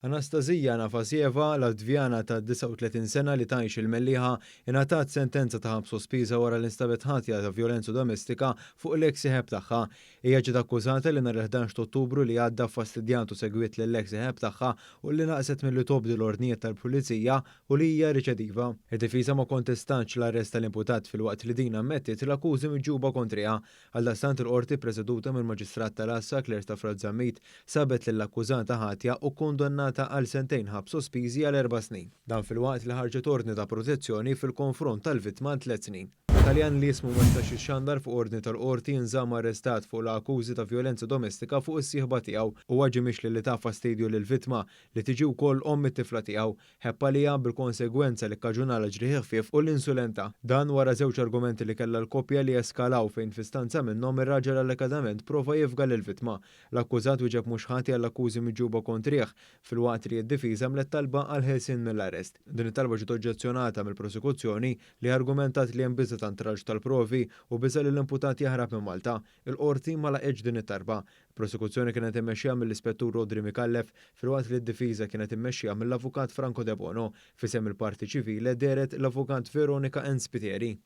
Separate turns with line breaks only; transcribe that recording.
Anastazija Nafasieva, Latvjana ta' 39 sena li tgħix il-Melliħa, ingħatat sentenza ta' ħabs sospiża wara l-instabet ħatja ta' vjolenza domestika fuq l-eks ħeb tagħha. Hija ġiet akkużata li nhar 11 Ottubru li għadda fastidjat u segwiet lill-eks ħeb tagħha u li naqset milli tobdi l-ordnijiet tal-pulizija u li hija riċediva. Id-difiża ma kontestantx l-arrest tal-imputat filwaqt li din ammettiet l-akkużi miġġuba kontriha. Għaldaqstant il-qorti preseduta mill-Maġistrat tal-Assa Claire ta' Frazzamit sabet lill-akkużata ħatja u kundannata għal sentejn ħabs sospiżi għal 4 snin. Dan filwaqt li ħarġet ordni ta' protezzjoni fil-konfront tal-vittma 3 snin. Taljan li jismu ma jistax ixxandar fuq ordni tal-qorti nżamm arrestat fuq l-akkużi ta' vjolenza domestika fuq is-sieħba tiegħu u ġie mixli li ta' fastidju lill-vittma li tiġi wkoll omm it-tifla tiegħu ħebba liha bil-konsegwenza li kkaġunala ġrieħ ħfief u l-insulenta. Dan wara żewġ argumenti li kellha l-koppja li eskalaw fejn fi stanza minnhom ir-raġel allegedament prova jifga lill-vittma. L-akkużat wieġeb mhux ħati għall-akkużi miġġuba kontrih filwaqt li d-difiża mlet talba għal ħelsien mill-arrest. Din it-talba ġiet oġġezzjonata mill-prosekuzzjoni li argumentat li hemm biża' antraġġ tal-provi u biża' li l-imputat jaħrab minn Malta. Il-qorti ma laqgħetx din it-talba. Prosekuzzjoni kienet immexxija mill-Ispettur Rodri Mikallef filwaqt li d-difiża kienet immexxija mill-Avukat Franco De Bono fisem il-Parti Ċivile deret l-Avukat Veronika N. Spitieri.